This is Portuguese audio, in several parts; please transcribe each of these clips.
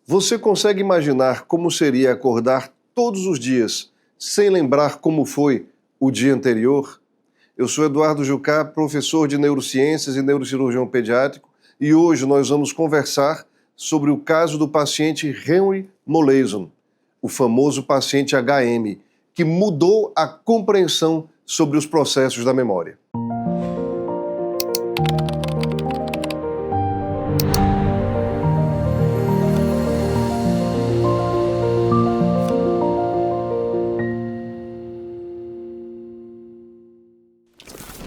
Você consegue imaginar como seria acordar todos os dias sem lembrar como foi o dia anterior? Eu sou Eduardo Jucá, professor de neurociências e neurocirurgião pediátrico, e hoje nós vamos conversar sobre o caso do paciente Henry Molaison, o famoso paciente HM, que mudou a compreensão sobre os processos da memória.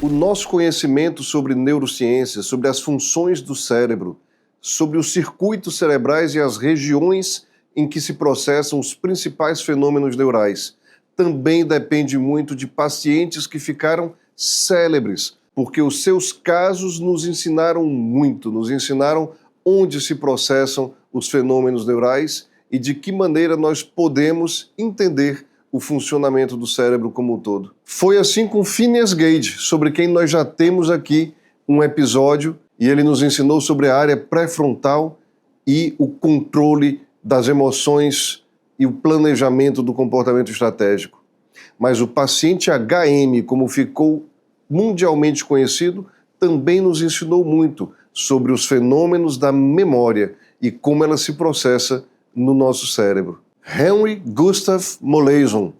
O nosso conhecimento sobre neurociências, sobre as funções do cérebro, sobre os circuitos cerebrais e as regiões em que se processam os principais fenômenos neurais, também depende muito de pacientes que ficaram célebres, porque os seus casos nos ensinaram muito, nos ensinaram onde se processam os fenômenos neurais e de que maneira nós podemos entender o funcionamento do cérebro como um todo. Foi assim com Phineas Gage, sobre quem nós já temos aqui um episódio, e ele nos ensinou sobre a área pré-frontal e o controle das emoções e o planejamento do comportamento estratégico. Mas o paciente HM, como ficou mundialmente conhecido, também nos ensinou muito sobre os fenômenos da memória e como ela se processa no nosso cérebro. Henry Gustav Molaison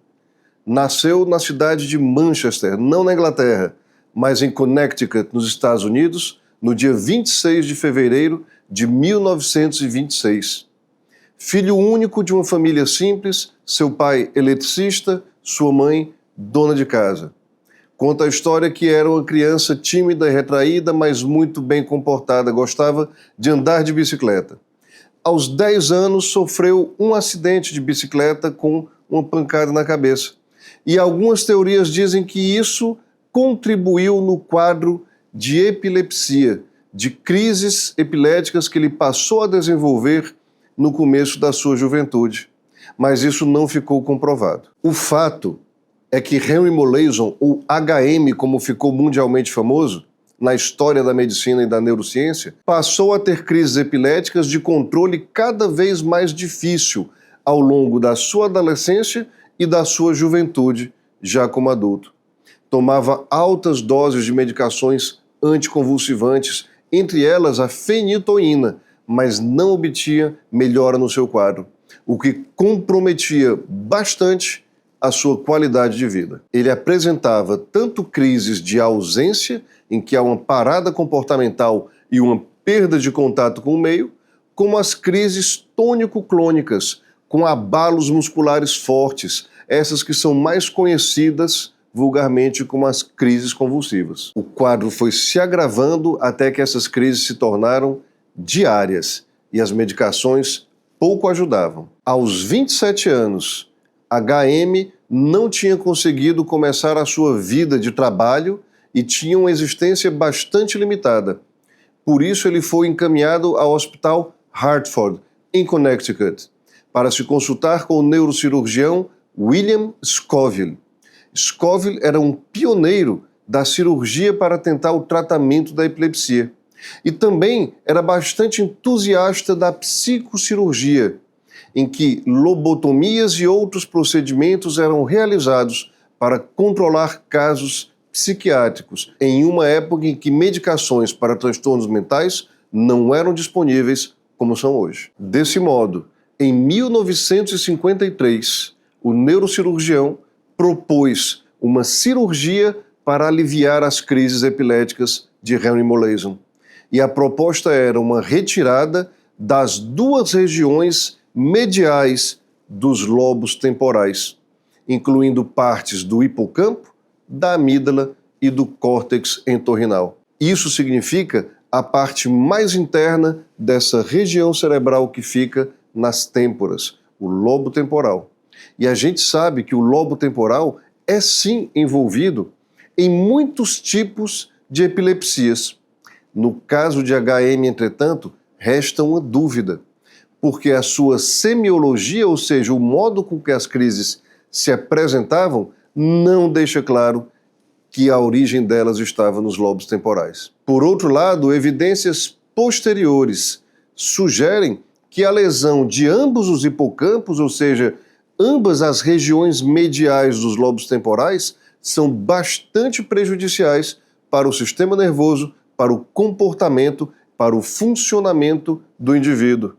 nasceu na cidade de Manchester, não na Inglaterra, mas em Connecticut, nos Estados Unidos, no dia 26 de fevereiro de 1926. Filho único de uma família simples, seu pai eletricista, sua mãe dona de casa. Conta a história que era uma criança tímida e retraída, mas muito bem comportada, gostava de andar de bicicleta. Aos 10 anos, sofreu um acidente de bicicleta com uma pancada na cabeça. E algumas teorias dizem que isso contribuiu no quadro de epilepsia, de crises epiléticas que ele passou a desenvolver no começo da sua juventude. Mas isso não ficou comprovado. O fato é que Henry Molaison, ou HM, como ficou mundialmente famoso, na história da medicina e da neurociência, passou a ter crises epiléticas de controle cada vez mais difícil ao longo da sua adolescência e da sua juventude, já como adulto. Tomava altas doses de medicações anticonvulsivantes, entre elas a fenitoína, mas não obtinha melhora no seu quadro, o que comprometia bastante a sua qualidade de vida. Ele apresentava tanto crises de ausência, em que há uma parada comportamental e uma perda de contato com o meio, como as crises tônico-clônicas, com abalos musculares fortes, essas que são mais conhecidas vulgarmente como as crises convulsivas. O quadro foi se agravando até que essas crises se tornaram diárias e as medicações pouco ajudavam. Aos 27 anos, HM não tinha conseguido começar a sua vida de trabalho e tinha uma existência bastante limitada. Por isso ele foi encaminhado ao Hospital Hartford, em Connecticut, para se consultar com o neurocirurgião William Scoville. Scoville era um pioneiro da cirurgia para tentar o tratamento da epilepsia e também era bastante entusiasta da psicocirurgia, em que lobotomias e outros procedimentos eram realizados para controlar casos psiquiátricos, em uma época em que medicações para transtornos mentais não eram disponíveis como são hoje. Desse modo, em 1953, o neurocirurgião propôs uma cirurgia para aliviar as crises epiléticas de Henry Molaison. E a proposta era uma retirada das duas regiões mediais dos lobos temporais, incluindo partes do hipocampo, da amígdala e do córtex entorrinal. Isso significa a parte mais interna dessa região cerebral que fica nas têmporas, o lobo temporal. E a gente sabe que o lobo temporal é sim envolvido em muitos tipos de epilepsias. No caso de HM, entretanto, resta uma dúvida, porque a sua semiologia, ou seja, o modo com que as crises se apresentavam, não deixa claro que a origem delas estava nos lobos temporais. Por outro lado, evidências posteriores sugerem que a lesão de ambos os hipocampos, ou seja, ambas as regiões mediais dos lobos temporais, são bastante prejudiciais para o sistema nervoso, para o comportamento, para o funcionamento do indivíduo.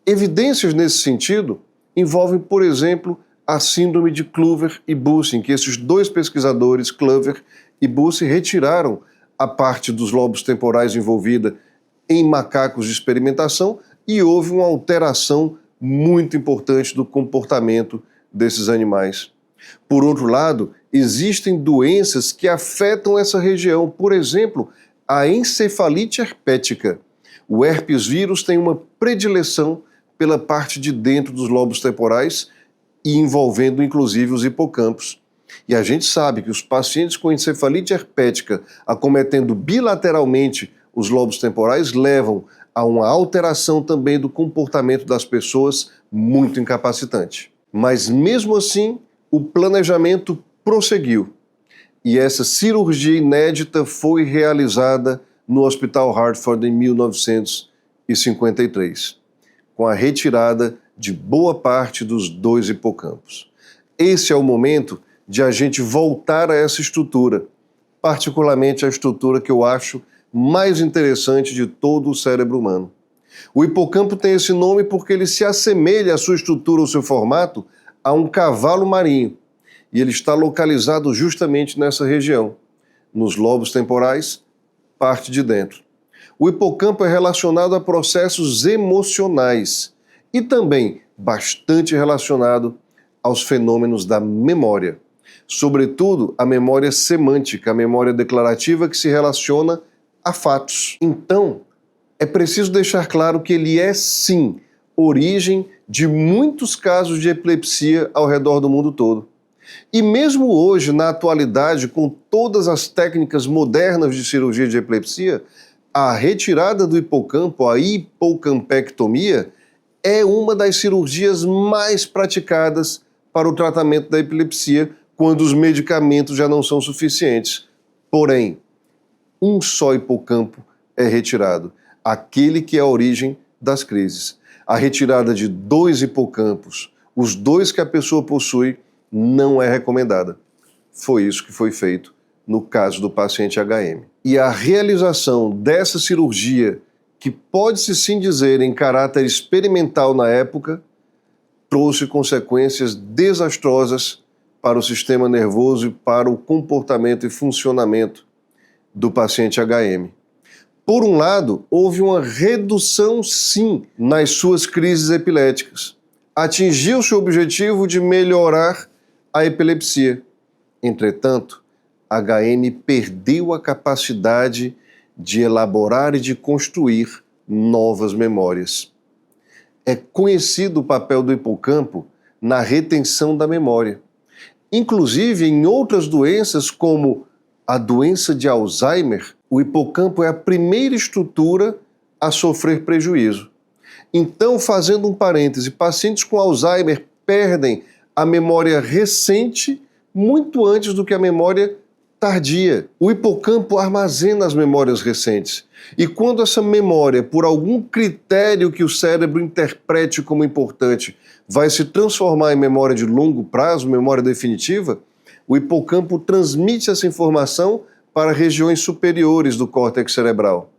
Evidências nesse sentido envolvem, por exemplo, a síndrome de Kluver e Busse, em que esses dois pesquisadores, Kluver e Busse, retiraram a parte dos lobos temporais envolvida em macacos de experimentação e houve uma alteração muito importante do comportamento desses animais. Por outro lado, existem doenças que afetam essa região, por exemplo, a encefalite herpética. O herpes vírus tem uma predileção pela parte de dentro dos lobos temporais e envolvendo inclusive os hipocampos. E a gente sabe que os pacientes com encefalite herpética acometendo bilateralmente os lobos temporais levam a uma alteração também do comportamento das pessoas muito incapacitante. Mas mesmo assim, o planejamento prosseguiu e essa cirurgia inédita foi realizada no Hospital Hartford em 1953, com a retirada de boa parte dos dois hipocampos. Esse é o momento de a gente voltar a essa estrutura, particularmente a estrutura que eu acho mais interessante de todo o cérebro humano. O hipocampo tem esse nome porque ele se assemelha à sua estrutura, ao seu formato, a um cavalo marinho, e ele está localizado justamente nessa região, nos lobos temporais, parte de dentro. O hipocampo é relacionado a processos emocionais e também bastante relacionado aos fenômenos da memória, sobretudo a memória semântica, a memória declarativa que se relaciona a fatos. Então, é preciso deixar claro que ele é, sim, origem de muitos casos de epilepsia ao redor do mundo todo. E mesmo hoje, na atualidade, com todas as técnicas modernas de cirurgia de epilepsia, a retirada do hipocampo, a hipocampectomia, é uma das cirurgias mais praticadas para o tratamento da epilepsia quando os medicamentos já não são suficientes. Porém, um só hipocampo é retirado, aquele que é a origem das crises. A retirada de dois hipocampos, os dois que a pessoa possui, não é recomendada. Foi isso que foi feito no caso do paciente HM. E a realização dessa cirurgia, que pode-se sim dizer em caráter experimental na época, trouxe consequências desastrosas para o sistema nervoso e para o comportamento e funcionamento do paciente HM. Por um lado, houve uma redução, sim, nas suas crises epiléticas. Atingiu-se o objetivo de melhorar a epilepsia. Entretanto, HM perdeu a capacidade de elaborar e de construir novas memórias. É conhecido o papel do hipocampo na retenção da memória. Inclusive, em outras doenças, como a doença de Alzheimer, o hipocampo é a primeira estrutura a sofrer prejuízo. Então, fazendo um parêntese, pacientes com Alzheimer perdem a memória recente muito antes do que a memória tardia. O hipocampo armazena as memórias recentes. E quando essa memória, por algum critério que o cérebro interprete como importante, vai se transformar em memória de longo prazo, memória definitiva, o hipocampo transmite essa informação para regiões superiores do córtex cerebral.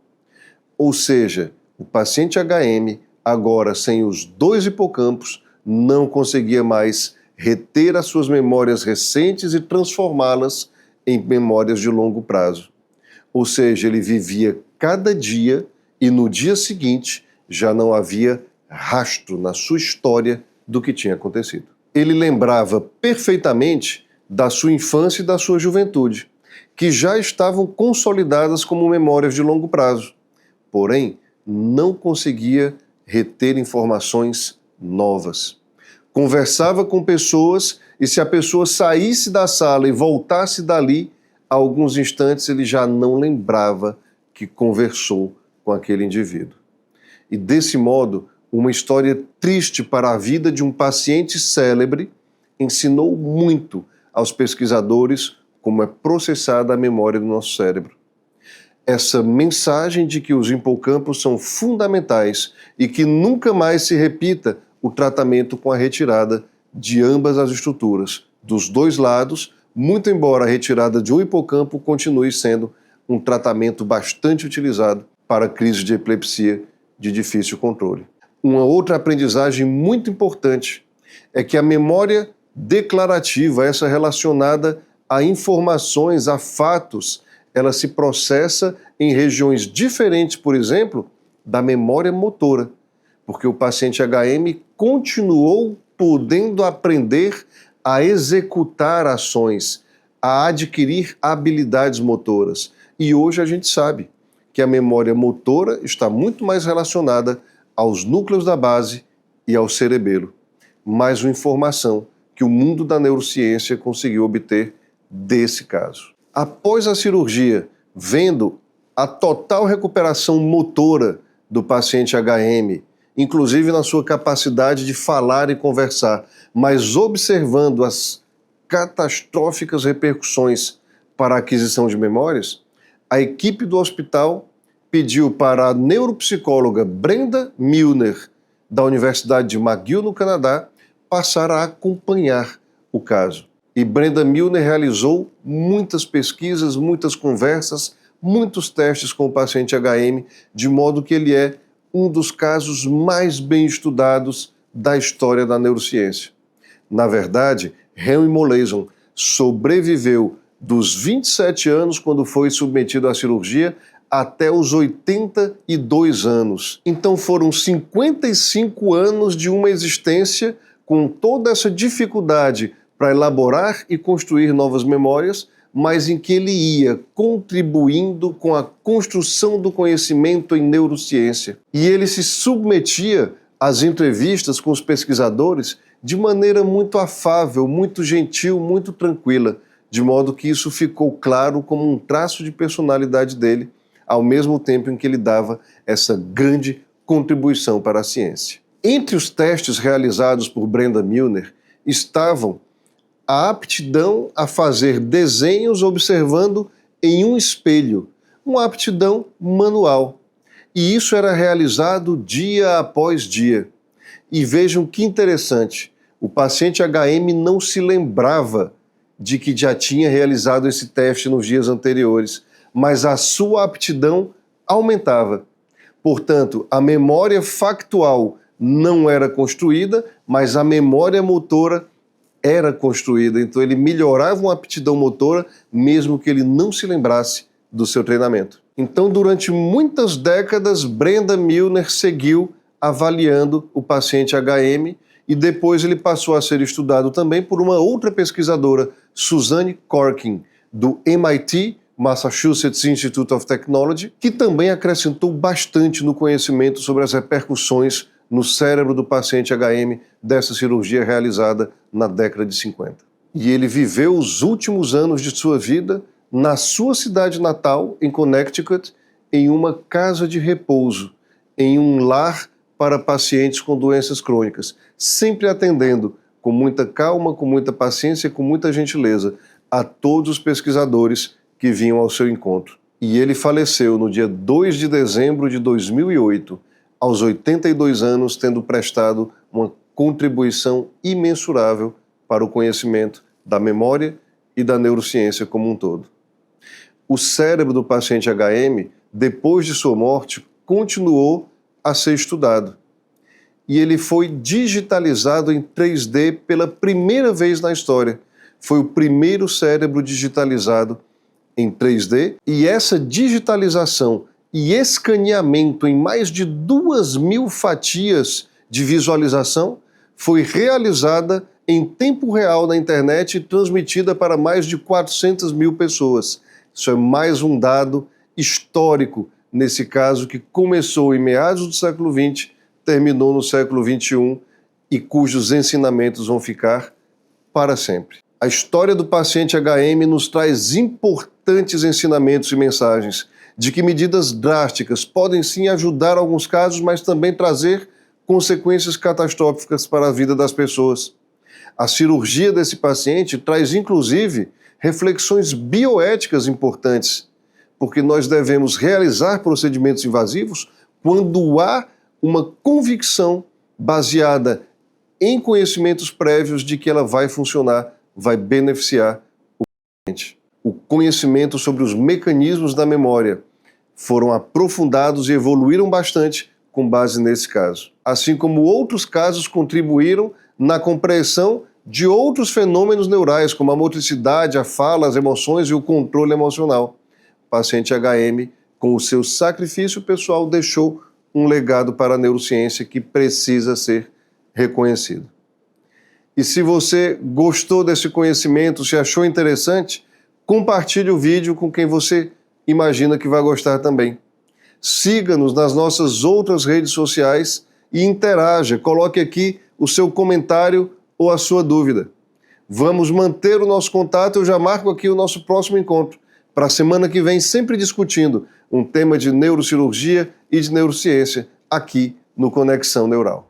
Ou seja, o paciente HM, agora sem os dois hipocampos, não conseguia mais reter as suas memórias recentes e transformá-las em memórias de longo prazo. Ou seja, ele vivia cada dia e no dia seguinte já não havia rastro na sua história do que tinha acontecido. Ele lembrava perfeitamente da sua infância e da sua juventude, que já estavam consolidadas como memórias de longo prazo. Porém, não conseguia reter informações novas. Conversava com pessoas e se a pessoa saísse da sala e voltasse dali, a alguns instantes ele já não lembrava que conversou com aquele indivíduo. E desse modo, uma história triste para a vida de um paciente célebre ensinou muito aos pesquisadores como é processada a memória do nosso cérebro. essa mensagem de que os hipocampos são fundamentais e que nunca mais se repita o tratamento com a retirada de ambas as estruturas, dos dois lados, muito embora a retirada de um hipocampo continue sendo um tratamento bastante utilizado para crise de epilepsia de difícil controle. Uma outra aprendizagem muito importante é que a memória declarativa, essa relacionada a informações, a fatos, ela se processa em regiões diferentes, por exemplo, da memória motora, porque o paciente HM continuou podendo aprender a executar ações, a adquirir habilidades motoras. E hoje a gente sabe que a memória motora está muito mais relacionada aos núcleos da base e ao cerebelo. Mais uma informação que o mundo da neurociência conseguiu obter desse caso. Após a cirurgia, vendo a total recuperação motora do paciente HM, inclusive na sua capacidade de falar e conversar, mas observando as catastróficas repercussões para a aquisição de memórias, a equipe do hospital pediu para a neuropsicóloga Brenda Milner, da Universidade de McGill, no Canadá, passar a acompanhar o caso. E Brenda Milner realizou muitas pesquisas, muitas conversas, muitos testes com o paciente HM, de modo que ele é um dos casos mais bem estudados da história da neurociência. Na verdade, Henry Molaison sobreviveu dos 27 anos, quando foi submetido à cirurgia, até os 82 anos. Então foram 55 anos de uma existência com toda essa dificuldade para elaborar e construir novas memórias, mas em que ele ia contribuindo com a construção do conhecimento em neurociência. E ele se submetia às entrevistas com os pesquisadores de maneira muito afável, muito gentil, muito tranquila, de modo que isso ficou claro como um traço de personalidade dele, ao mesmo tempo em que ele dava essa grande contribuição para a ciência. Entre os testes realizados por Brenda Milner estavam a aptidão a fazer desenhos observando em um espelho, uma aptidão manual. E isso era realizado dia após dia. E vejam que interessante, o paciente HM não se lembrava de que já tinha realizado esse teste nos dias anteriores, mas a sua aptidão aumentava. Portanto, a memória factual não era construída, mas a memória motora era construída. Então ele melhorava uma aptidão motora, mesmo que ele não se lembrasse do seu treinamento. Então, durante muitas décadas, Brenda Milner seguiu avaliando o paciente HM e depois ele passou a ser estudado também por uma outra pesquisadora, Suzanne Corkin, do MIT, Massachusetts Institute of Technology, que também acrescentou bastante no conhecimento sobre as repercussões no cérebro do paciente HM dessa cirurgia realizada na década de 50. E ele viveu os últimos anos de sua vida na sua cidade natal, em Connecticut, em uma casa de repouso, em um lar para pacientes com doenças crônicas, sempre atendendo com muita calma, com muita paciência, com muita gentileza a todos os pesquisadores que vinham ao seu encontro. E ele faleceu no dia 2 de dezembro de 2008, aos 82 anos, tendo prestado uma contribuição imensurável para o conhecimento da memória e da neurociência como um todo. O cérebro do paciente HM, depois de sua morte, continuou a ser estudado. E ele foi digitalizado em 3D pela primeira vez na história. Foi o primeiro cérebro digitalizado em 3D, e essa digitalização e escaneamento em mais de 2.000 fatias de visualização foi realizada em tempo real na internet e transmitida para mais de 400.000 pessoas. Isso é mais um dado histórico, nesse caso, que começou em meados do século XX, terminou no século XXI e cujos ensinamentos vão ficar para sempre. A história do paciente HM nos traz importantes ensinamentos e mensagens de que medidas drásticas podem sim ajudar alguns casos, mas também trazer consequências catastróficas para a vida das pessoas. A cirurgia desse paciente traz, inclusive, reflexões bioéticas importantes, porque nós devemos realizar procedimentos invasivos quando há uma convicção baseada em conhecimentos prévios de que ela vai funcionar, vai beneficiar o paciente. O conhecimento sobre os mecanismos da memória foram aprofundados e evoluíram bastante com base nesse caso. Assim como outros casos contribuíram na compreensão de outros fenômenos neurais, como a motricidade, a fala, as emoções e o controle emocional. O paciente HM, com o seu sacrifício pessoal, deixou um legado para a neurociência que precisa ser reconhecido. E se você gostou desse conhecimento, se achou interessante, compartilhe o vídeo com quem você imagina que vai gostar também. Siga-nos nas nossas outras redes sociais e interaja, coloque aqui o seu comentário ou a sua dúvida. Vamos manter o nosso contato, eu já marco aqui o nosso próximo encontro, para a semana que vem, sempre discutindo um tema de neurocirurgia e de neurociência, aqui no Conexão Neural.